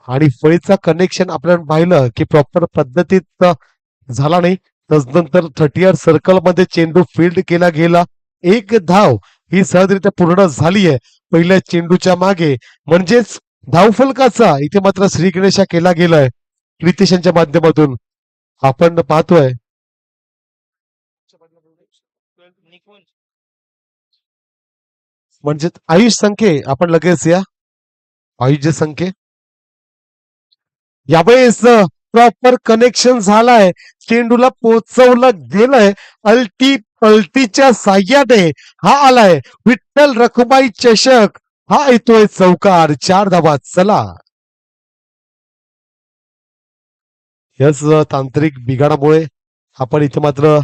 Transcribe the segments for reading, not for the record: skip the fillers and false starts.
आणि फळीचा कनेक्शन आपल्याला पाहिलं की प्रॉपर पद्धतीत झाला नाही. त्यानंतर 30 सर्कल मध्ये चेंडू फील्ड केला गेला. एक धाव ही सहजरित्या पूर्ण झाली आहे पहिल्या चेंडूच्या मागे. म्हणजेच धावफलकाचा इथे मात्र श्रीगणेशा केला गेलाय रितेश यांच्या माध्यमातून. आपण पाहतोय म्हणजे आयुष संख्ये आपण लगेच या आयुष संख्ये यावेळेस प्रॉपर कनेक्शन झालाय. चेंडूला पोचवलं गेलंय. अल्टी पलटीच्या साह्याने हा आलाय विठ्ठल रखुमाई चषक. हा येतोय चौकार. 4 धावा. चला याच तांत्रिक बिघाडामुळे आपण इथे मात्र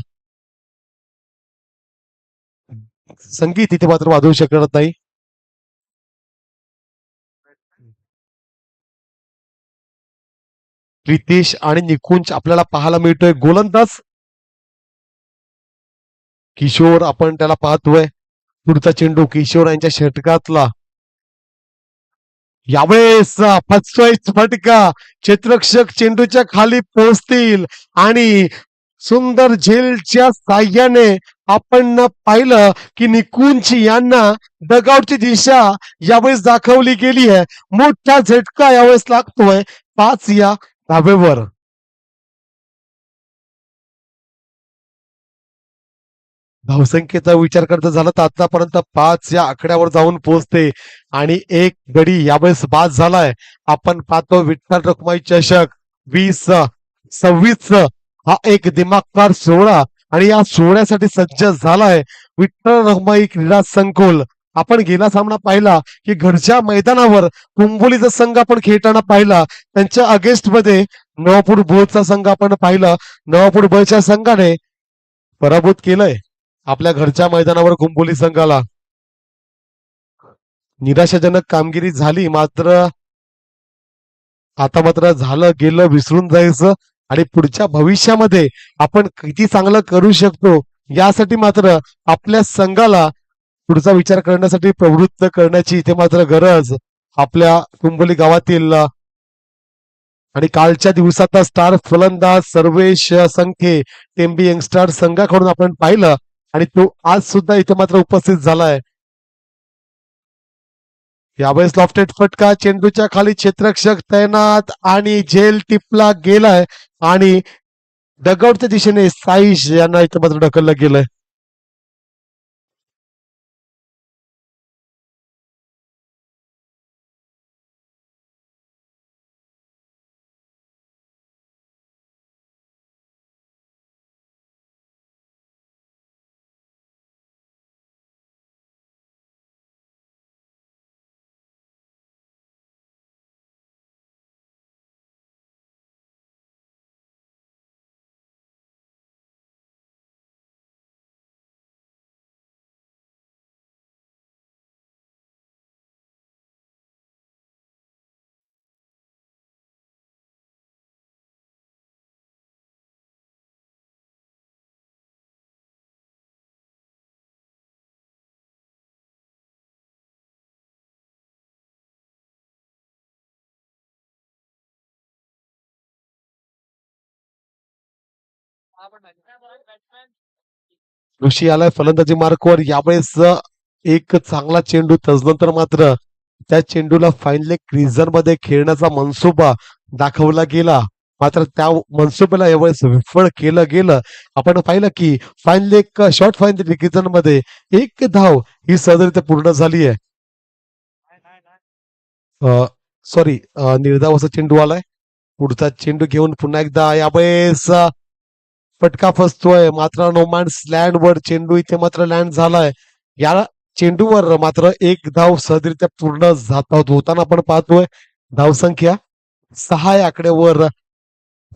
संगीत इथे मात्र वाजवू शकत नाही. रितेश आणि निकुंज आपल्याला पाहायला मिळतोय. गोलंदाज किशोर आपण त्याला पाहतोय. पुढचा चेंडू किशोर यांच्या षटकातला. यावेळेस फटतोय फटका. क्षेत्ररक्षक चेंडूच्या खाली पोहोचतील आणि सुंदर झेलच्या साह्याने आपण पाहिलं की निकुंज यांना डगआउटची दिशा यावेळेस दाखवली गेली आहे. मोठा झटका यावेळेस लागतोय 5 या धावेवर. धावसंख्येचा विचार करता झाला तर आतापर्यंत 5 या आकड्यावर जाऊन पोहोचते आणि एक गडी यावेळेस बाद झालाय. आपण पाहतो विठ्ठल रखुमाई चषक 2026 हा एक दिमागदार सोहळा आणि या सोहळ्यासाठी सज्ज झालाय विठ्ठल रखुमाई क्रीडा संकुल. आपण गेला सामना पाहिला की घरच्या मैदानावर कुंभोलीचा संघ आपण खेळताना पाहिला. त्यांच्या अगेन्स्ट मध्ये नवापूर बोळचा संघ आपण पाहिला. नवापूर बोळच्या संघाने पराभूत केलंय आपल्या घरच्या मैदानावर कुंभोली संघाला. निराशाजनक कामगिरी झाली. मात्र आता मात्र झालं गेलं विसरून जायचं आणि पुढच्या भविष्यामध्ये आपण किती चांगलं करू शकतो यासाठी मात्र आपल्या संघाला पुढचा विचार करण्यासाठी प्रवृत्त करण्याची इथे मात्र गरज आपल्या कुंभोली गावातील आणि कालच्या दिवसाचा स्टार फलंदाज सर्वेश संखे टेंबी यंगस्टार संघाकडून आपण पाहिलं आणि तो आज सुद्धा इथे मात्र उपस्थित झालाय. यावेळेस लॉफ्टेड फटका. चेंडूच्या खाली क्षेत्ररक्षक तैनात आणि झेल टिपला गेलाय आणि डगआउटच्या दिशेने साईश यांना इथे मात्र ढकललं गेलंय. ऋषी आलाय फलंदाजी मार्कवर. यावेळेस एक चांगला चेंडू तजनंतर मात्र त्या चेंडूला फाईनल क्रिझन मध्ये खेळण्याचा मनसुबा दाखवला गेला. मात्र त्या मनसुब्याला यावेळेस विफळ केलं गेलं. आपण पाहिलं की फाईनल एक शॉर्ट फाईनल क्रिझन मध्ये एक धाव ही सहजरित्या पूर्ण झाली आहे. सॉरी निर्धावाचा चेंडू आलाय. पुढचा चेंडू घेऊन पुन्हा एकदा यावेळेस फटका फसतोय. मात्र नोमॅन्स लँड वर चेंडू इथे मात्र लँड झालाय. या चेंडूवर मात्र एक धाव सहजरित्या पूर्ण होताना आपण पाहतोय. धावसंख्या 6 या आकड्यावर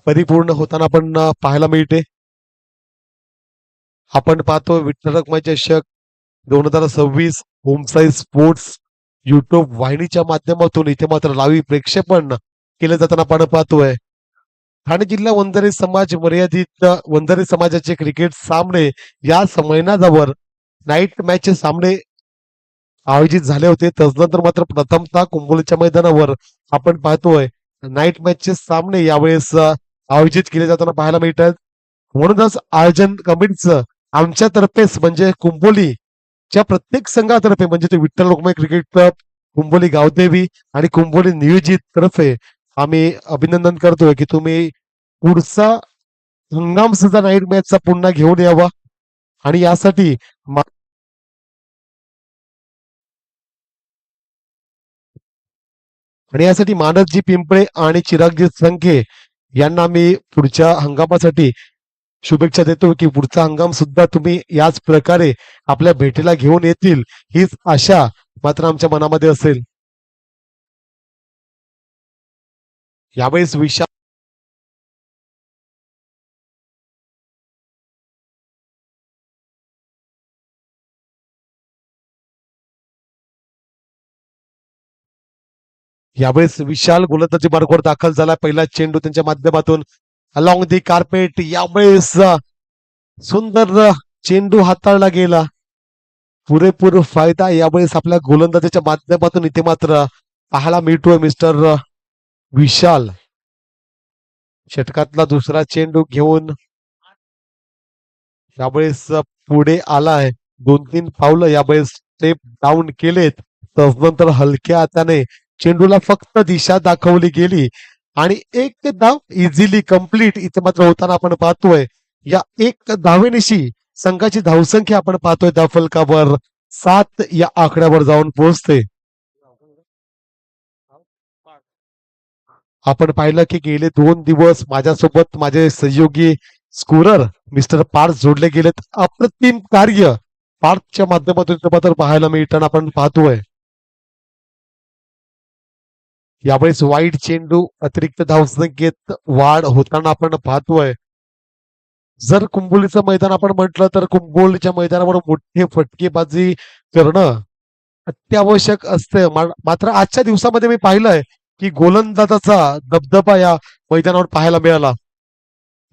परिपूर्ण होताना आपण पाहायला मिळते. आपण पाहतोय विठ्ठल रखुमाई चषक 2026 होमसाई स्पोर्ट्स युट्यूब वाहिनीच्या माध्यमातून इथे मात्र लाईव्ह प्रक्षेपण केलं जाताना आपण पाहतोय. ठाणे जिल्हा वंजारी समाज मर्यादित वंजारी समाजाचे क्रिकेट सामने या मैदानावर नाईट मॅच सामने आयोजित झाले होते. त्यानंतर मात्र प्रथमतः कुंभोलीच्या मैदानावर आपण पाहतोय नाईट मॅचचे सामने यावेळेस आयोजित केले जाताना पाहायला मिळतात. म्हणूनच आयोजन कमिटीचं आमच्यातर्फेच म्हणजे कुंभोलीच्या प्रत्येक संघातर्फे म्हणजे ते विठ्ठल रखुमाई क्रिकेट क्लब, कुंभोली गावदेवी आणि कुंभोली नियोजित तर्फे आम्ही अभिनंदन करतोय की तुम्ही पुढचा हंगाम सुद्धा नाईट मॅचचा पुन्हा घेऊन यावा आणि यासाठी मानसजी पिंपळे आणि चिरागजी संखे यांना मी पुढच्या हंगामासाठी शुभेच्छा देतो की पुढचा हंगाम सुद्धा तुम्ही याच प्रकारे आपल्या भेटीला घेऊन येतील हीच आशा मात्र आमच्या मनामध्ये असेल. यावेळेस विशाल गोलंदाजी मार्गावर दाखल झाला. पहिला चेंडू त्यांच्या माध्यमातून अलॉंग दी कार्पेट. यावेळेस सुंदर चेंडू हाताळला गेला. पुरेपूर फायदा यावेळेस आपल्या गोलंदाजीच्या माध्यमातून इथे मात्र पाहायला मिळतोय. मिस्टर विशाल षटकातला दुसरा चेंडू घेऊन यावेळेस पुढे आलाय. 2-3 पावलं यावेळेस स्टेप डाऊन केलेत. तदनंतर हलक्या हाताने चेंडूला फक्त दिशा दाखवली गेली आणि एक धाव इझिली कंप्लीट इथे मात्र होताना आपण पाहतोय. या एक धावेनिशी संघाची धावसंख्या आपण पाहतोय त्या फलकावर 7 या आकड्यावर जाऊन पोहोचते. आपण पाहिलं की गेले 2 दिवस माझ्यासोबत माझे सहयोगी स्कोरर मिस्टर पार्थ जोडले गेलेत. अप्रतिम कार्य पार्थच्या माध्यमातून मात्र पाहायला मिळताना आपण पाहतोय. यावेळेस वाईट चेंडू अतिरिक्त धावसंख्येत वाढ होताना आपण पाहतोय. जर कुंभोलीचं मैदान आपण म्हटलं तर कुंभोलीच्या मैदानावर मोठे फटकेबाजी करणं अत्यावश्यक असते. मात्र आजच्या दिवसामध्ये मी पाहिलंय की गोलंदाजाचा दबदबा या मैदानावर पाहायला मिळाला.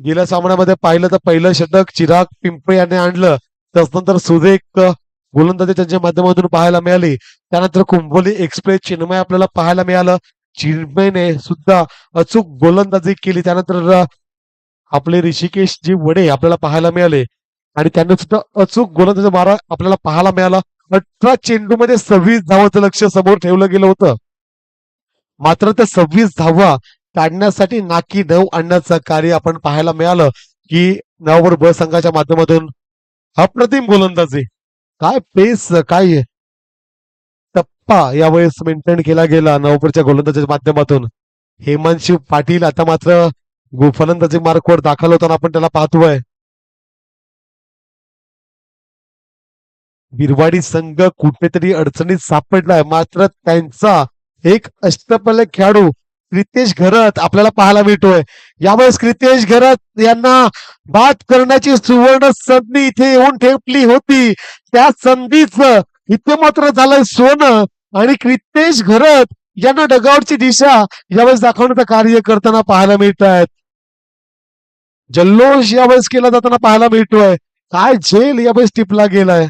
गेल्या सामन्यामध्ये पाहिलं तर पहिलं षटक चिराग पिंपळे यांनी आणलं. त्यानंतर सुरेख गोलंदाजी त्यांच्या माध्यमातून पाहायला मिळाली. त्यानंतर कुंभोली एक्सप्रेस चिन्मय आपल्याला पाहायला मिळालं. चिन्मयने सुद्धा अचूक गोलंदाजी केली. त्यानंतर आपले ऋषिकेश जी वडे आपल्याला पाहायला मिळाले आणि त्यांना सुद्धा अचूक गोलंदाजी मारा आपल्याला पाहायला मिळाला. 18 चेंडूमध्ये 26 धावांचं लक्ष समोर ठेवलं गेलं होतं. मात्र त्या 26 धावा काढण्यासाठी नाकी 9 आणण्याचं कार्य आपण पाहायला मिळालं की 9 ब संघाच्या माध्यमातून अप्रतिम गोलंदाजी. काय पेस काय टप्पा यावेळेस मेंटेन केला गेला 9 गोलंदाजीच्या माध्यमातून. हेमांशु पाटील आता मात्र फलंदाजी मार्कवर दाखल होताना आपण त्याला पाहतोय. बिरवाडी संघ कुठेतरी अडचणीत सापडलाय. मात्र त्यांचा एक अष्टपैलू खेळाडू क्रितेश घरत आपल्याला पाहायला मिळतोय. यावेळेस क्रितेश घरत यांना बाद करण्याची सुवर्ण संधी इथे येऊन ठेवली होती. त्या संधीचं इथे मात्र झालंय सोनं आणि क्रितेश घरत यांना डगआउटची दिशा यावेळेस दाखवण्याचं कार्य करताना पाहायला मिळत आहेत. जल्लोष यावेळेस केला जाताना पाहायला मिळतोय. काय झेल यावेळेस टिपला गेलाय.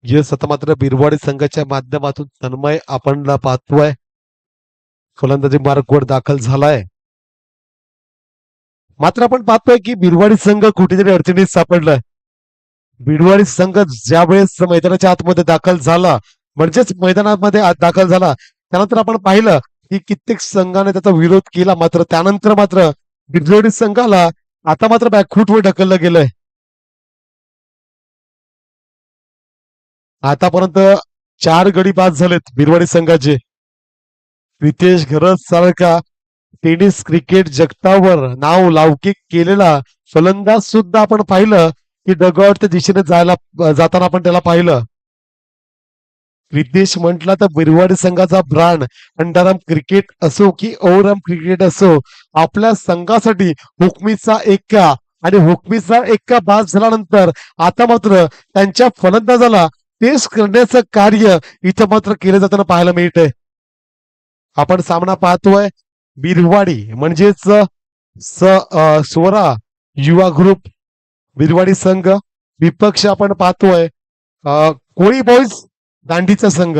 यस आता मात्र बिरवाडी संघाच्या माध्यमातून तन्मय आपण पाहतोय फलंदाजी मार्कवर दाखल झालाय. मात्र आपण पाहतोय की बिरवाडी संघ कुठेतरी अडचणीत सापडलाय. बिरवाडी संघ ज्यावेळेस मैदानाच्या आतमध्ये दाखल झाला म्हणजेच मैदानामध्ये दाखल झाला त्यानंतर आपण पाहिलं की कित्येक संघाने त्याचा विरोध केला. मात्र त्यानंतर मात्र बिरवाडी संघाला आता मात्र बॅकफूटवर ढकललं गेलंय. आतापर्यंत 4 गडी बाद झालेत बिरवाडी संघाचे. रितेश घरत सारखा टेनिस क्रिकेट जगतावर नाव लौकिक केलेला फलंदाज सुद्धा आपण पाहिलं की डगआउटच्या दिशेने जाताना आपण त्याला पाहिलं. रितेश म्हटला तर बिरवाडी संघाचा ब्रांड अंडरआर्म क्रिकेट असो की ओव्हरआर्म क्रिकेट असो आपल्या संघासाठी हुकमीचा एक्का आणि हुकमीचा एक्का बाद झाल्यानंतर आता मात्र त्यांच्या फलंदाजाला तेच करण्याचं कार्य इथं मात्र केलं जाताना पाहायला मिळतंय. आपण सामना पाहतोय बिरवाडी म्हणजेच स्वरा युवा ग्रुप बिरवाडी संघ विपक्ष आपण पाहतोय कोळी बॉईज दांडीचा संघ.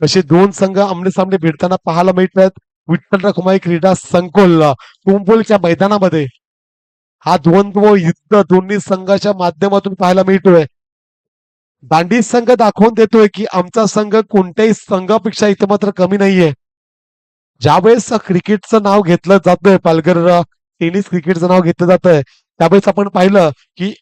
असे दोन संघ आमने सामने भिडताना पाहायला मिळतात. विठ्ठल रखुमाई क्रीडा संकुल कुंभोलच्या मैदानामध्ये हा द्वंद्व युद्ध दोन्ही संघाच्या माध्यमातून पाहायला मिळतोय. दांडी संघ दाखवून देतोय की आमचा संघ कोणत्याही संघापेक्षा इथे मात्र कमी नाहीये. ज्यावेळेस क्रिकेटचं नाव घेतलं जातंय पालघर टेनिस क्रिकेटचं नाव घेतलं जातंय त्यावेळेस आपण पाहिलं की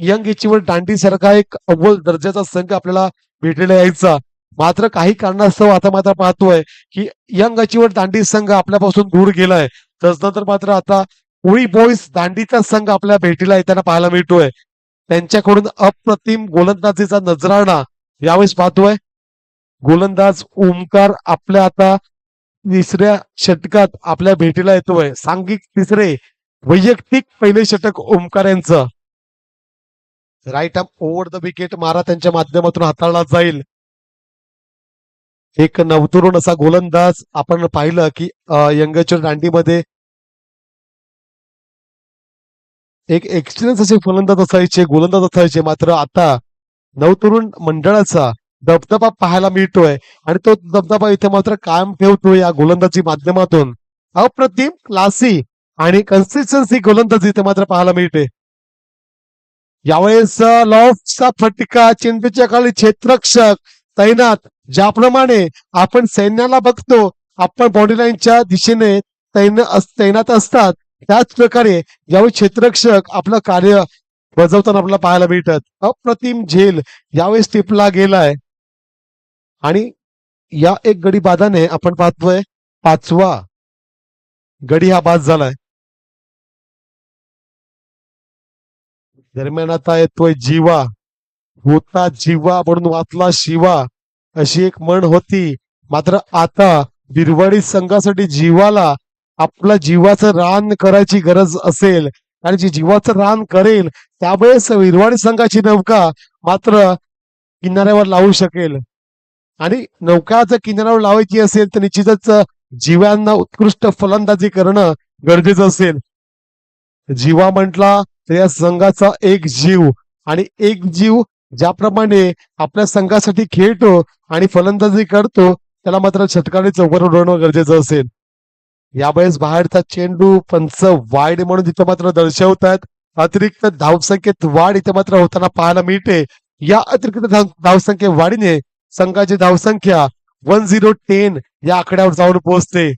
यंग एचीवर दांडी सारखा एक अव्वल दर्जाचा संघ आपल्याला भेटलेला यायचा. मात्र काही कारणास्तव आता मात्र पाहतोय की यंग अचीवर दांडी संघ आपल्यापासून दूर गेलाय. त्याचनंतर मात्र आता कोळी बॉईज दांडीचा संघ आपल्या भेटीला येताना पाहायला मिळतोय. त्यांच्याकडून अप्रतिम गोलंदाजीचा नजराणा यावेळेस पाहतोय. गोलंदाज ओमकार आपल्या आता तिसऱ्या षटकात आपल्या भेटीला येतोय. सांघिक तिसरे वैयक्तिक पहिले षटक ओमकार यांचं. Right arm over the wicket मारा त्यांच्या माध्यमातून हाताळला जाईल. एक नवतरुण असा गोलंदाज आपण पाहिलं की यंगच्या दांडीमध्ये एक एक्सपिरियन्स असे फलंदाज असायचे गोलंदाज असायचे. मात्र आता नवतरुण मंडळाचा दबदबा पाहायला मिळतोय आणि तो दबदबा इथे मात्र कायम ठेवतोय या गोलंदाजी माध्यमातून. अप्रतिम क्लासी आणि कन्सिस्टन्सी गोलंदाजी इथे मात्र पाहायला मिळते. यावेळेस लॉफ्टचा फटका चेंडूच्या खाली क्षेत्ररक्षक तैनात. ज्याप्रमाणे आपण सैन्याला बघतो आपण बॉडी लाईनच्या दिशेने तैनात असतात त्याच प्रकारे यावेळी क्षेत्ररक्षक आपलं कार्य बजावताना आपल्याला पाहायला मिळतात. अप्रतिम झेल यावेळेस टिपला गेलाय आणि या एक गडी बादाने आपण पाहतोय 5वा गडी हा बाद झालाय. दरम्यान आता येतोय जीवा. होता जीवा म्हणून वाचला शिवा अशी एक म्हण होती. मात्र आता बिरवाडी संघासाठी जीवाला आपल्या जीवाचं रान करायची गरज असेल आणि जी जीवाचं रान करेल त्यावेळेस बिरवाडी संघाची नौका मात्र किनाऱ्यावर लावू शकेल. आणि नौका जर किनाऱ्यावर लावायची असेल तर निश्चितच जीवांना उत्कृष्ट फलंदाजी करणं गरजेचं असेल. जीवा म्हटला तर या संघाचा एक जीव आणि एक जीव ज्याप्रमाणे आपल्या संघासाठी खेळतो आणि फलंदाजी करतो त्याला मात्र षटकाने चौकार उडवणं गरजेचं असेल. यावेळेस बाहेरचा चेंडू पंच वाईड म्हणून इथं मात्र दर्शवतात. अतिरिक्त धावसंख्येत वाढ इथे मात्र होताना पाहायला मिळते. या अतिरिक्त धावसंख्ये वाढीने संघाची धावसंख्या 1010 या आकड्यावर जाऊन पोहोचते.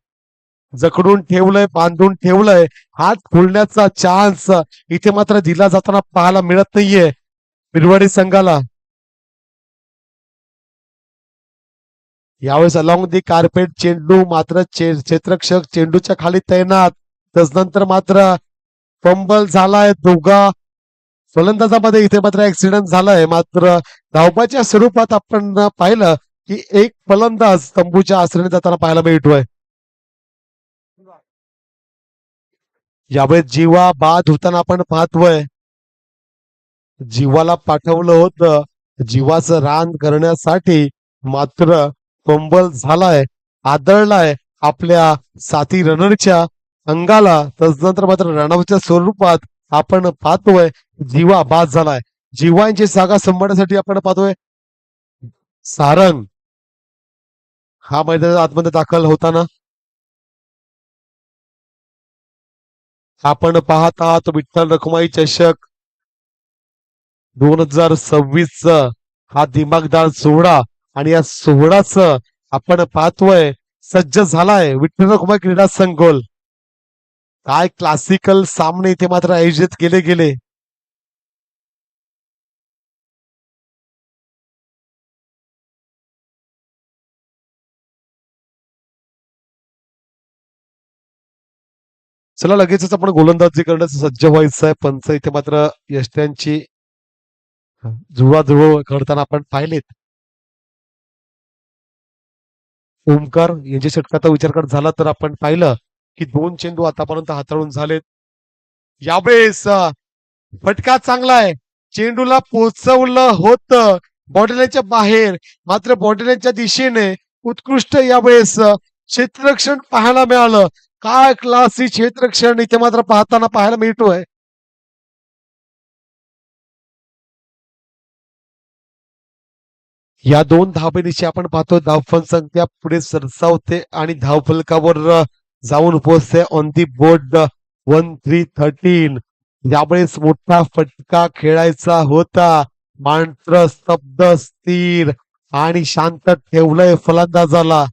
जकडून ठेवलंय बांधून ठेवलंय हात खोलण्याचा चान्स इथे मात्र दिला जाताना पाहायला मिळत नाहीये बिरवाडी संघाला. यावेळेस अलॉंग दी कार्पेट चेंडू मात्र क्षेत्ररक्षक चेंडूच्या खाली तैनात. त्यानंतर मात्र फंबल झालाय. दोघा फलंदाजामध्ये इथे मात्र ऍक्सिडेंट झालाय. मात्र धावपाच्या स्वरूपात आपण पाहिलं की एक फलंदाज तंबूच्या आश्रयाने जाताना पाहायला मिळतोय. यावेळेस जीवा बाद होताना आपण पाहतोय. जीवाला पाठवलं होतं जीवाचं रान करण्यासाठी मात्र फंबल झालाय. आदळलाय आपल्या साथी रनरच्या अंगाला. त्यानंतर मात्र रनआउटच्या स्वरूपात आपण पाहतोय जीवा बाद झालाय. जीवांची जागा सांभाळण्यासाठी आपण पाहतोय सारंग हा मैदानात आतमध्ये दाखल होताना आपण पाहत आहात विठ्ठल रखुमाई चषक 2026 हा दिमागदार सोहळा आणि या सोहळ्याचं आपण पाहतोय सज्ज झालाय विठ्ठल रखुमाई क्रीडा संकुल. काय क्लासिकल सामने इथे मात्र आयोजित केले गेले. चला लगेचच आपण गोलंदाजी करण्यास सज्ज व्हायचं आहे. पंच इथे मात्र यष्ट्यांची जुळवाजुळव करताना आपण पाहिलेत. ओमकार यांच्या षटकाचा विचार करत झाला तर आपण पाहिलं की 2 चेंडू आतापर्यंत हाताळून झालेत. यावेळेस फटका चांगला आहे. चेंडूला पोचवलं होतं बॉर्डरच्या बाहेर मात्र बॉर्डरच्या दिशेने उत्कृष्ट यावेळेस क्षेत्ररक्षण पाहायला मिळालं. काय क्लासी क्षेत्ररक्षण इथे मात्र पाहताना पाहायला मिळतोय. या दोन धाबेनिशी आपण पाहतो धावफल संख्या पुढे सरसावते आणि धावफलकावर जाऊन पोहोचते ऑन दी बोर्ड 1313. यावेळेस मोठा फटका खेळायचा होता मात्र स्तब्ध स्थिर आणि शांत ठेवलंय फलंदाजाला.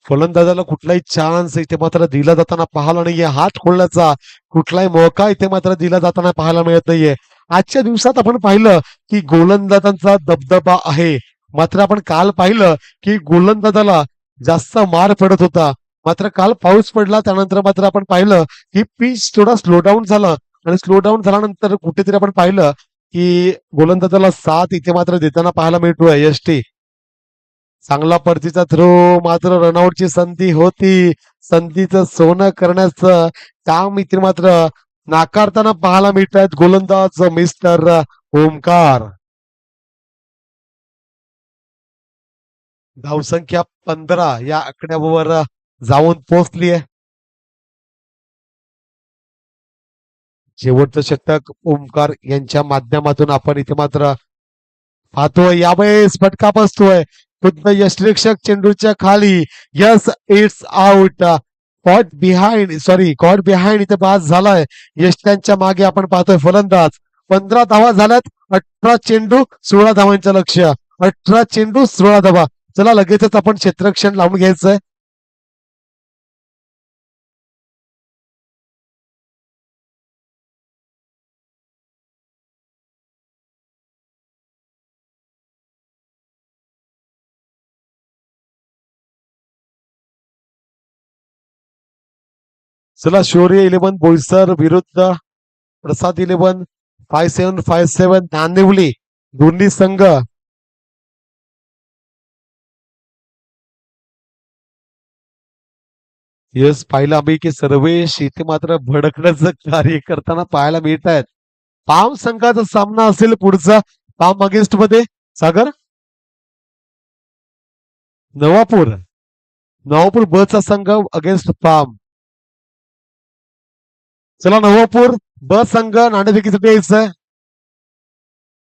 फलंदाजाला कुठलाही चान्स इथे मात्र दिला जाताना पाहायला नाहीये. हात खोलण्याचा कुठलाही मौका इथे मात्र दिला जाताना पाहायला मिळत नाहीये. आजच्या दिवसात आपण पाहिलं की गोलंदाजांचा दबदबा आहे. मात्र आपण काल पाहिलं की गोलंदाजाला जास्त मार पडत होता. मात्र काल पाऊस पडला त्यानंतर मात्र आपण पाहिलं की पिच थोडा स्लो डाऊन झाला आणि स्लो डाऊन झाल्यानंतर कुठेतरी आपण पाहिलं की गोलंदाजाला साथ इथे मात्र देताना पाहायला मिळतोय यष्टी. चांगला परतीचा थ्रो मात्र रनआउटची संधी होती. संधीचं सोनं करण्याचं काम इथे मात्र नाकारताना पाहायला मिळत आहेत गोलंदाज मिस्टर ओमकार. धावसंख्या 15 या आकड्यावर जाऊन पोहोचली आहे. शेवटचं षटक ओमकार यांच्या माध्यमातून आपण इथे मात्र पाहतोय. यावेळेस फटका बसतोय खुद्द यष्टिरक्षक चेंडूच्या खाली. Yes it's out. Caught behind इथे बाद झालाय. यष्ट्यांच्या मागे आपण पाहतोय फलंदाज. 15 धावा झाल्यात. 18 चेंडू 16 धावांचं लक्ष. 18 चेंडू 16 धावा. चला लगेचच आपण क्षेत्ररक्षण लावून घ्यायचंय. चला शौर्य 11 बोईसर विरुद्ध प्रसाद 11 5757 नांदिवली दोन्ही संघ. यस पाहिलं आम्ही की सर्वेश इथे मात्र भडकण्याचं कार्य करताना पाहायला मिळत आहेत. पाम संघाचा सामना असेल पुढचा पाम अगेन्स्ट मध्ये सागर नवापूर. नवापूर ब चा संघ अगेन्स्ट पाम. चला नवापूर ब संघ नाणेफेकीसाठी यायचंय.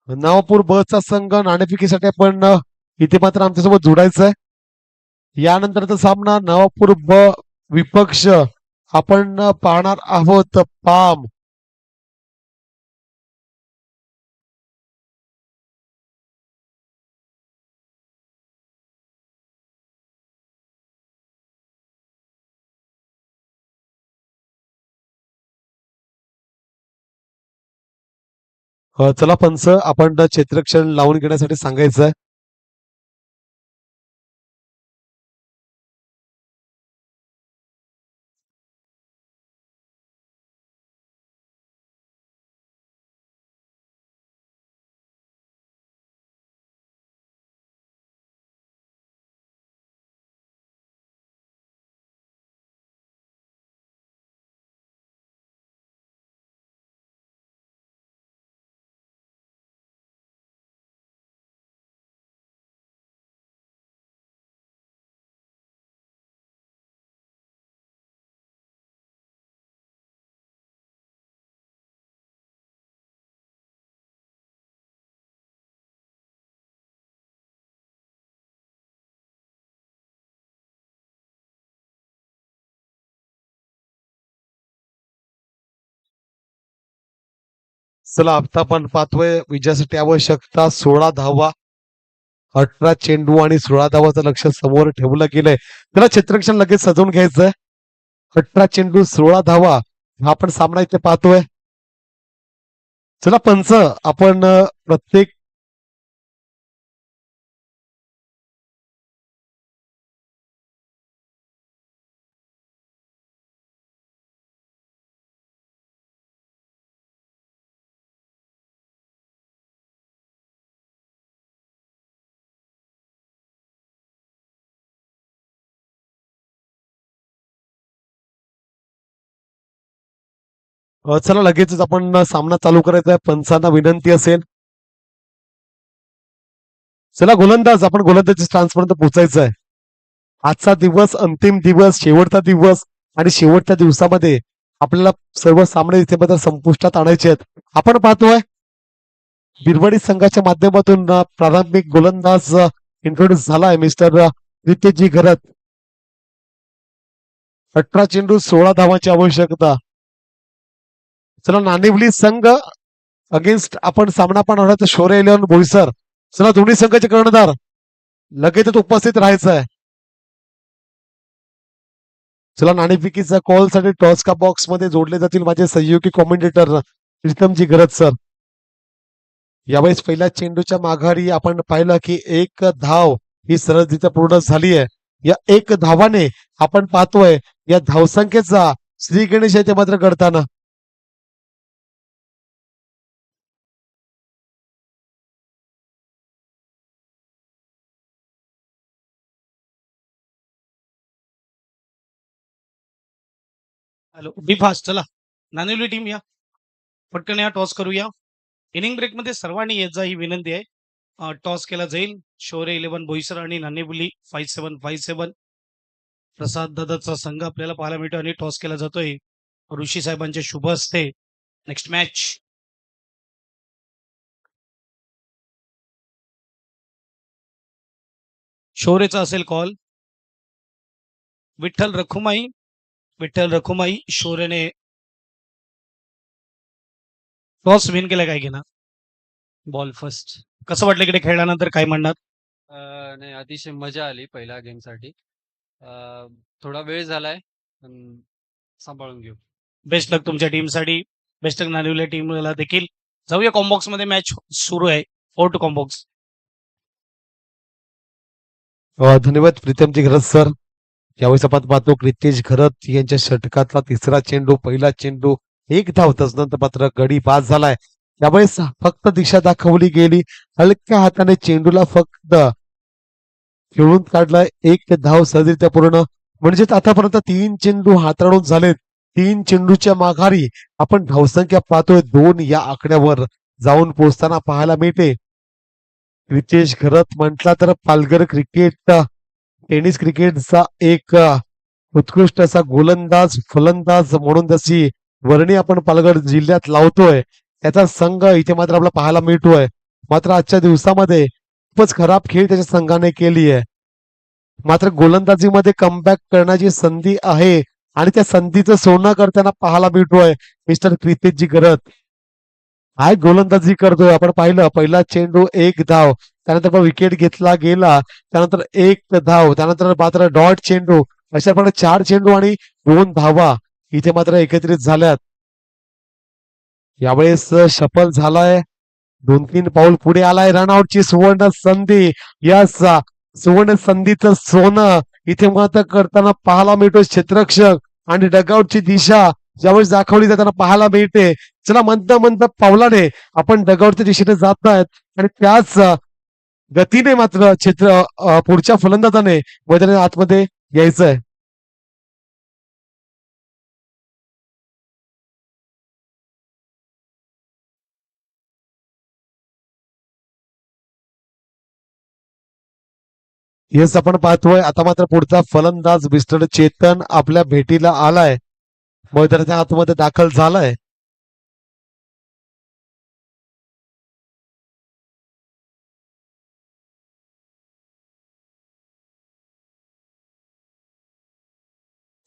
नवापूर ब चा संघ नाणेफेकीसाठी आपण इथे मात्र आमच्यासोबत जोडायचंय. यानंतरचा सामना नवापूर ब विपक्ष आपण पाहणार आहोत पाम. चला पंच आपण क्षेत्ररक्षण लावून घेण्यासाठी सांगायचंय. चला आता आपण पाहतोय विजयासाठी आवश्यकता 16 धावा. 18 चेंडू आणि 16 धावाचं लक्ष समोर ठेवलं गेलंय. त्याला क्षेत्ररक्षण लगेच सजवून घ्यायचंय. 18 चेंडू 16 धावा हा आपण सामना इथे पाहतोय. चला पंच आपण प्रत्येक चला लगेचच आपण सामना चालू करायचा आहे. पंचांना विनंती असेल. चला गोलंदाज आपण गोलंदाजी स्टान्स पर्यंत पोहोचायचं आहे. आजचा दिवस अंतिम दिवस, शेवटचा दिवस आणि शेवटच्या दिवसामध्ये आपल्याला सर्व सामने इथे मात्र संपुष्टात आणायचे आहेत. आपण पाहतोय बिरवडी संघाच्या माध्यमातून प्रारंभिक गोलंदाज इंट्रोड्यूस झालाय मिस्टर रितेशजी घरत. 18 चेंडू 16 धावांची आवश्यकता. चला नाणिवली संघ अगेन्स्ट आपण सामना पण होणार शोरे इलेव्हन बोईसर. चला दोन्ही संघाचे कर्णधार लगेचच उपस्थित राहायचं. चला नाणेफेकीचा कॉल साठी टॉस का बॉक्स मध्ये जोडले जातील माझे सहयोगी कॉमेंटेटर प्रीतमजी गरज सर. यावेळेस पहिल्या चेंडूच्या माघारी आपण पाहिलं की एक धाव ही सरळरित्या पूर्ण झाली आहे. या एक धावाने आपण पाहतोय या धावसंख्येचा श्री गणेश येथे मात्र घडताना. हॅलो बी फास्ट चला नाणेवली टीम या पटकन या टॉस करूया. इनिंग ब्रेक मध्ये सर्वांनी येत जा ही विनंती आहे. टॉस केला जाईल शोरे 11 बोईसर आणि नाणेबुली 5757. प्रसाद दादाचा संघ आपल्याला पाहायला मिळतो आणि टॉस केला जातोय ऋषी साहेबांचे शुभ हस्ते. नेक्स्ट मॅच शोरेचा असेल कॉल. विठ्ठल रखुमाई शोरेने टॉस विन केला काय घेणार बॉल फर्स्ट. कसं वाटलं इकडे खेळल्यानंतर काय म्हणणार. नाही अतिशय मजा आली पहिल्या गेमसाठी. थोडा वेळ झालाय पण सांभाळून घेऊ. बेस्ट लक तुमच्या टीमसाठी. बेस्ट लक नाणेवली टीमला देखील. जाऊया कॉम्बॉक्स मध्ये मॅच सुरू आहे. 4 टू कॉम्बॉक्स. धन्यवाद प्रीतमजी घरत सर. यावेळेस आपण पाहतो रितेश घरत यांच्या षटकातला तिसरा चेंडू पहिला चेंडू एक धाव तसनंतर मात्र गडी बाद झालाय. यावेळेस फक्त दिशा दाखवली गेली. हलक्या हाताने चेंडूला फक्त खेळून काढलाय. एक धाव सहजरित्या पूर्ण. म्हणजेच आतापर्यंत 3 चेंडू हाताळून झालेत. 3 चेंडूच्या माघारी आपण धावसंख्या पाहतोय 2 या आकड्यावर जाऊन पोहोचताना पाहायला मिळते. रितेश घरत म्हटला तर पालघर क्रिकेट टेनिस क्रिकेटचा एक उत्कृष्ट असा गोलंदाज फलंदाज म्हणून त्याची वर्णी आपण पालघर जिल्ह्यात लावतोय. त्याचा संघ इथे मात्र आपल्याला पाहायला मिळतोय. मात्र आजच्या दिवसामध्ये खूपच खराब खेळ त्याच्या संघाने केली आहे. मात्र गोलंदाजीमध्ये कमबॅक करण्याची संधी आहे आणि त्या संधीचं सोनं करताना पाहायला मिळतोय मिस्टर प्रीतेशजी घरत. काय गोलंदाजी करतोय आपण पाहिलं. पहिला चेंडू एक धाव त्यानंतर विकेट घेतला गेला त्यानंतर एक धाव त्यानंतर मात्र डॉट चेंडू अशा प्रकारे 4 चेंडू आणि 2 धावा इथे मात्र एकत्रित झाल्यात. यावेळेस सफल झालाय. 2-3 पाऊल पुढे आलाय. रनआउटची सुवर्ण संधी. या सुवर्ण संधीचं सोनं इथे मात्र करताना पाहायला मिळतो क्षेत्ररक्षक आणि डगआउटची दिशा ज्यावेळेस दाखवली जाताना पाहायला मिळते. चला मंद मंद पावलाने आपण डगआउटच्या दिशेने जात आहेत आणि त्याच गतीने मात्र पुढच्या फलंदाजाने मैदानाच्या आतमध्ये यायचंय. येस आपण पाहतोय आता मात्र पुढचा फलंदाज मिस्टर चेतन आपल्या भेटीला आलाय. मैदानाच्या आतमध्ये दाखल झालाय.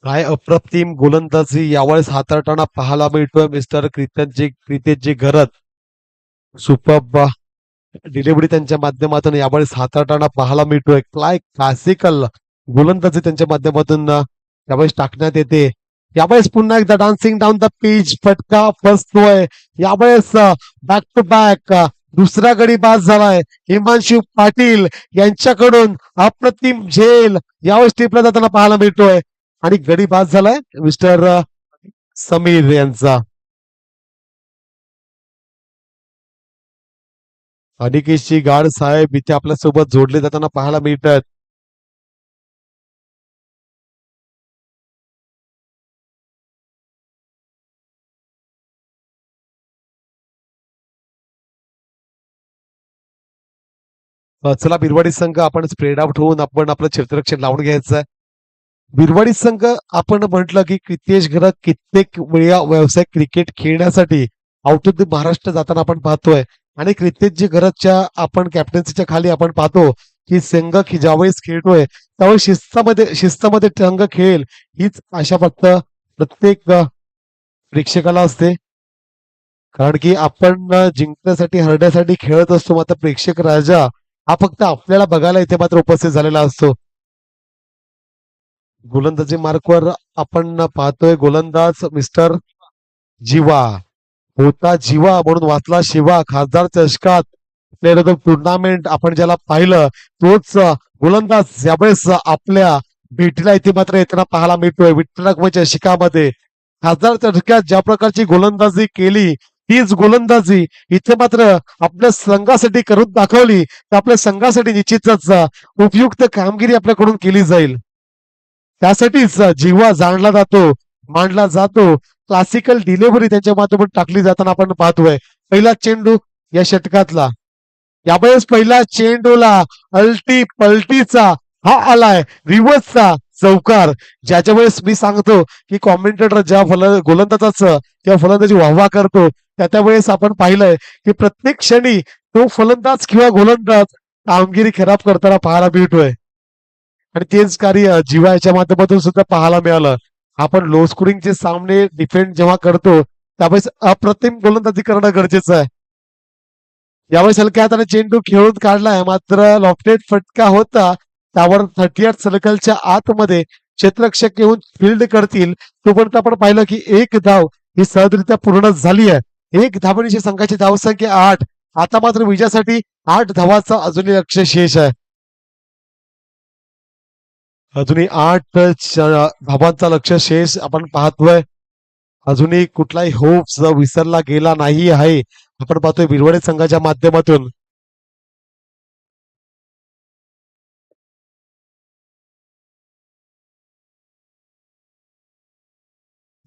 काय अप्रतिम गोलंदाजी यावेळेस हाताळताना पाहायला मिळतोय मिस्टर क्रितेशजी घरत. सुपर डिलिव्हरी त्यांच्या माध्यमातून यावेळेस हाताळताना पाहायला मिळतोय. काय क्लासिकल गोलंदाजी त्यांच्या माध्यमातून यावेळेस टाकण्यात येते. यावेळेस पुन्हा एकदा डान्सिंग डाऊन द पिच फटका फसतोय. यावेळेस बॅक टू बॅक दुसरा गडी बाद झालाय. हिमांशु पाटील यांच्याकडून अप्रतिम झेल यावेळेस टिपला जाताना पाहायला मिळतोय आणि गडी बाद झालाय मिस्टर समीर यांचा. अनिकेशजी गाड साहेब इथे आपल्यासोबत जोडले जाताना पाहायला मिळतात. चला बिरवाडी संघ आपण स्प्रेड आउट होऊन आपण आपलं क्षेत्ररक्षण लावून घ्यायचं आहे. बिरवाडी संघ आपण म्हटलं की क्रितेश घरत कित्येक वेळा व्यावसायिक क्रिकेट खेळण्यासाठी आउट ऑफ द महाराष्ट्र जाताना आपण पाहतोय आणि क्रितेशजी घरतच्या आपण कॅप्टन्सीच्या खाली आपण पाहतो की संघ ज्यावेळेस खेळतोय त्यावेळेस शिस्तामध्ये संघ खेळेल हीच आशा फक्त प्रत्येक प्रेक्षकाला असते. कारण की आपण जिंकण्यासाठी हरण्यासाठी खेळत असतो मात्र प्रेक्षक राजा हा फक्त आपल्याला बघायला इथे मात्र उपस्थित झालेला असतो. गोलंदाजी मार्कवर आपण पाहतोय गोलंदाज मिस्टर जीवा होता जीवा म्हणून वाचला शिवा खासदार चषकात प्लेअर ऑफ द टुर्नामेंट आपण ज्याला पाहिलं तोच गोलंदाज यावेळेस आपल्या भेटीला इथे मात्र येताना पाहायला मिळतोय विठ्ठल रखुमाई चषकामध्ये. खासदार चषकात ज्या प्रकारची गोलंदाजी केली तीच गोलंदाजी इथे मात्र आपल्या संघासाठी करून दाखवली तर आपल्या संघासाठी निश्चितच उपयुक्त कामगिरी आपल्याकडून केली जाईल. त्यासाठीच जीवा जाणला जातो मांडला जातो. क्लासिकल डिलिव्हरी त्यांच्या माध्यमातून टाकली जाताना आपण पाहतोय. पहिला चेंडू या षटकातला यावेळेस पहिला चेंडूला अल्टी पलटीचा हा आलाय रिव्हर्सचा चौकार. ज्याच्या वेळेस मी सांगतो की कॉमेंटेटर ज्या गोलंदाजाचं किंवा फलंदाजी वाहवा करतो त्या वेळेस आपण पाहिलंय की प्रत्येक क्षणी तो फलंदाज किंवा गोलंदाज कामगिरी खराब करताना पाहायला मिळतोय आणि तेच कार्य जीवा याच्या माध्यमातून सुद्धा पाहायला मिळालं. आपण लो स्कोरिंगचे सामने डिफेंड जेव्हा करतो त्यावेळेस अप्रतिम गोलंदाजी करणं गरजेचं आहे. यावेळेस हलक्या हाताने चेंडू खेळून काढलाय मात्र लॉफ्टेड फटका होता त्यावर 38 सर्कलच्या आतमध्ये क्षेत्ररक्षक येऊन फील्ड करतील तोपर्यंत आपण पाहिलं की एक धाव ही सहजरित्या पूर्ण झाली आहे. एक धावणीची संघाची धावसंख्या 8. आता मात्र विजयासाठी 8 धावाचा अजूनही लक्ष्य शेष आहे. अजूनही 8 धावांचा लक्ष्य शेष आपण पाहतोय. अजूनही कुठलाही होप्स विसरला गेला नाही आहे आपण पाहतोय बिरवडे संघाच्या माध्यमातून.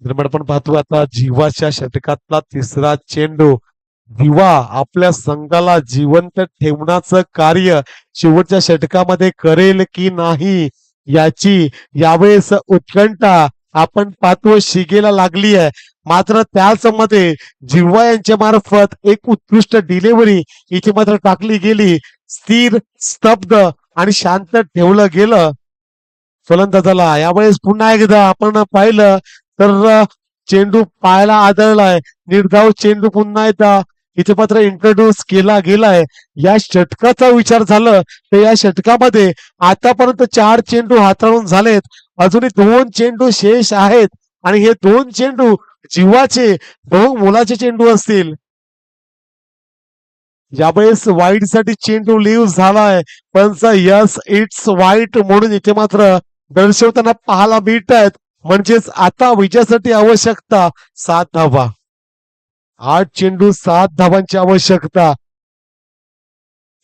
आपण पाहतो आता जीवाच्या षटकातला तिसरा चेंडू जीवा आपल्या संघाला जिवंत ठेवण्याचं कार्य शेवटच्या षटकामध्ये करेल की नाही याची यावेळेस उत्कंठा आपण पाहतो शिगेला लागली आहे. मात्र त्याच मध्ये जिव्हा यांच्या मार्फत एक उत्कृष्ट डिलिव्हरी इथे मात्र टाकली गेली. स्थिर स्तब्ध आणि शांत ठेवलं गेलं फलंदाजाला. यावेळेस पुन्हा एकदा आपण पाहिलं तर चेंडू पायाला आदळलाय निर्धाव चेंडू पुन्हा एकदा इथे मात्र इंट्रोड्यूस केला गेलाय. या षटकाचा विचार झालं तर या षटकामध्ये आतापर्यंत 4 चेंडू हाताळून झालेत. अजूनही 2 चेंडू शेष आहेत आणि हे 2 चेंडू जीवाचे बहुमोलाचे चेंडू असतील. यावेळेस वाईट साठी चेंडू लिव्ह झालाय पण यस इट्स वाईट म्हणून इथे मात्र दर्शवताना पाहायला मिळत आहेत. म्हणजेच आता विजयासाठी आवश्यकता 7 धावा. 8 चेंडू 7 धावांची आवश्यकता.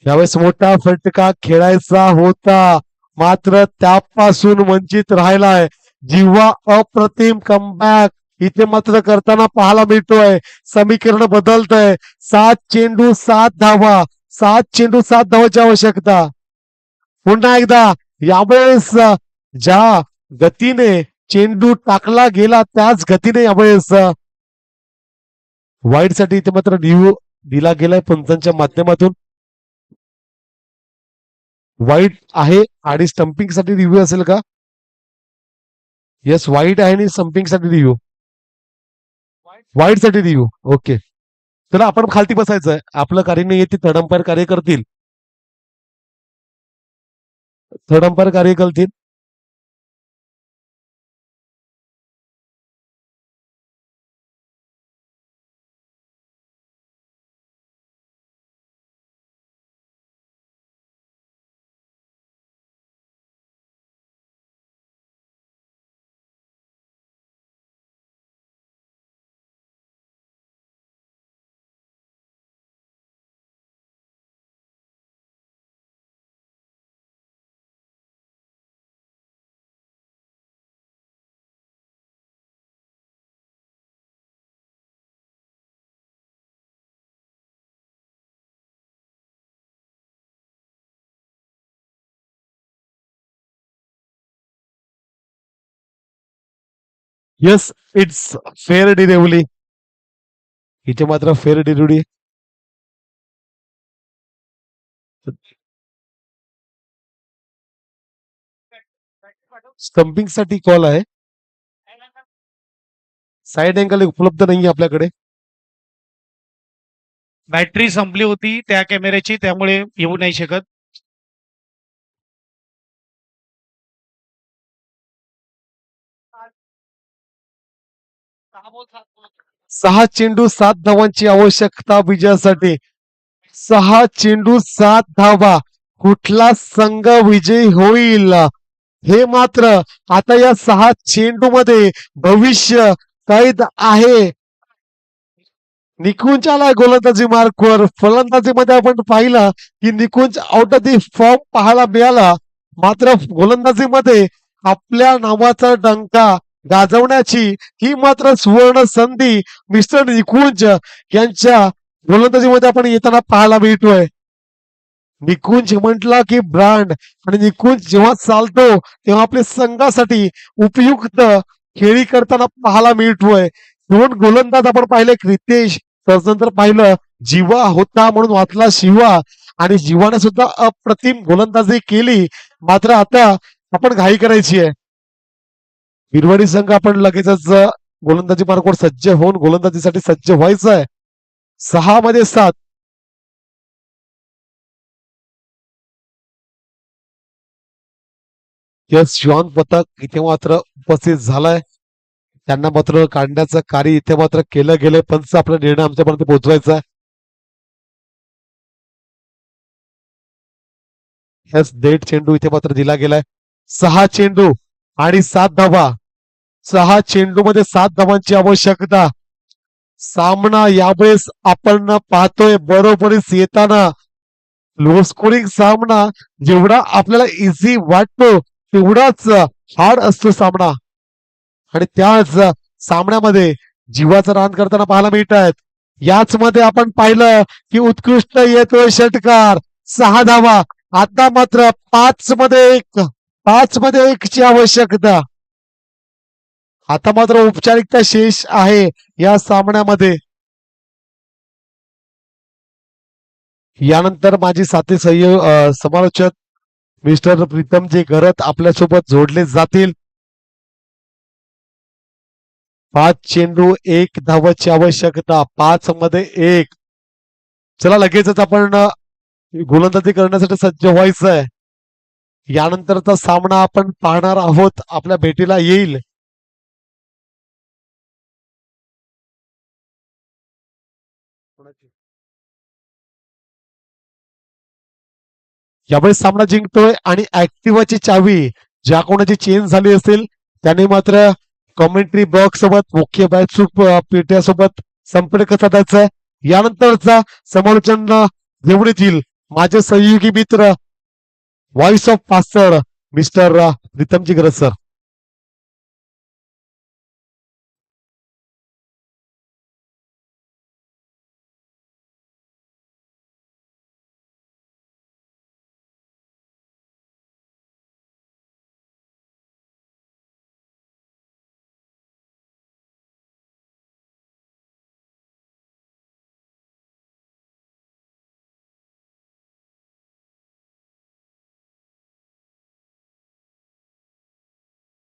यावेळेस मोठा फटका खेळायचा होता मात्र त्यापासून वंचित राहिलाय. जिव्हा अप्रतिम कमबॅक इथे मात्र करताना पाहायला मिळतोय. समीकरण बदलतंय. 7 चेंडू 7 धावा. 7 चेंडू 7 धावांची आवश्यकता. पुन्हा एकदा यावेळेस ज्या गतीने चेंडू टाकला गेला त्याच गतीने यावेळेस वाईट साठी इथे मात्र रिव्ह्यू दिला गेलाय पंचांच्या माध्यमातून. वाईट आहे आणि स्टंपिंग साठी रिव्ह्यू असेल का? येस वाईट आहे आणि स्टंपिंग साठी रिव्ह्यू. वाईट साठी रिव्ह्यू ओके. चला आपण खालती बसायचंय आपलं कार्य नाही येते थर्ड अंपायर कार्य करतील. थर्ड अंपायर कार्य करतील. Yes, it's fair delivery. इथे मात्र फेअर डिलिव्हरी. स्टंपिंग साठी कॉल आहे. साइड अँगल उपलब्ध नाहीये आपल्याकडे. बॅटरी संपली होती त्या कॅमेऱ्याची, त्यामुळे येऊ नाही शकत. सहा चेंडू 7 धावांची आवश्यकता विजयासाठी. 6 चेंडू 7 धावा. कुठला संघ विजयी होईल हे मात्र आता या 6 चेंडू मध्ये भविष्य कैद आहे. निकुंज आलाय गोलंदाजी मार्कवर. फलंदाजीमध्ये आपण पाहिलं की निकुंज आउट ऑफ दी फॉर्म पाहायला मिळाला, मात्र गोलंदाजीमध्ये आपल्या नावाचा डंका गाजवण्याची ही मात्र सुवर्ण संधी मिस्टर निकुंज यांच्या गोलंदाजीमध्ये आपण येताना पाहायला मिळतोय. निकुंज म्हटला की ब्रँड, आणि निकुंज जेव्हा चालतो तेव्हा आपल्या संघासाठी उपयुक्त खेळी करताना पाहायला मिळतोय. दोन गोलंदाज आपण पाहिले, रितेश, त्यानंतर पाहिलं जीवा होता म्हणून वाचला शिवा, आणि जीवाने सुद्धा अप्रतिम गोलंदाजी केली. मात्र आता आपण घाई करायची आहे. विरवाडी संघ आपण लगेचच गोलंदाजी मार्गावर सज्ज होऊन गोलंदाजीसाठी सज्ज व्हायचं आहे. 6 मध्ये 7. यस, शिवान पथक इथे मात्र उपस्थित झालाय. त्यांना मात्र काढण्याचं कार्य इथे मात्र केलं गेलंय. पंच आपला निर्णय आमच्यापर्यंत पोहोचवायचा आहे. यस, डेट चेंडू इथे मात्र दिला गेलाय. 6 चेंडू आणि 7 धावा. 6 चेंडू मध्ये 7 धावांची आवश्यकता. सामना यावेळेस आपण पाहतोय बरोबरीच येताना. लो स्कोरिंग सामना जेवढा आपल्याला इझी वाटतो तेवढाच हार्ड असतो सामना, आणि त्याच सामन्यामध्ये जीवाचं रान करताना पाहायला मिळत आहेत. याच मध्ये आपण पाहिलं की उत्कृष्ट येतोय षटकार. 6 धावा. आता मात्र 5 मध्ये 1 ची आवश्यकता. आता मात्र औपचारिकता शेष आहे या सामन्यामध्ये. यानंतर माझी साथी समालोचक मिस्टर प्रीतमजी घरत आपल्यासोबत जोडले जातील. 5 चेंडू 1 धावाची आवश्यकता. 5 मध्ये 1. चला लगेचच आपण गोलंदाजी करण्यासाठी सज्ज व्हायचं आहे. यानंतरचा सामना आपण पाहणार आहोत, आपल्या भेटीला येईल. यावेळी सामना जिंकतोय, आणि ऍक्टिव्हाची चावी ज्या कोणाची चेंज झाली असेल त्याने मात्र कॉमेंट्री बॉक्स सोबत, मुख्य बॅच पेट्यासोबत संपर्क साधायचा आहे. यानंतरचा समालोचन घेऊन येतील माझे सहयोगी मित्र, व्हॉइस ऑफ पास्टर मिस्टर प्रीतमजी गरज सर.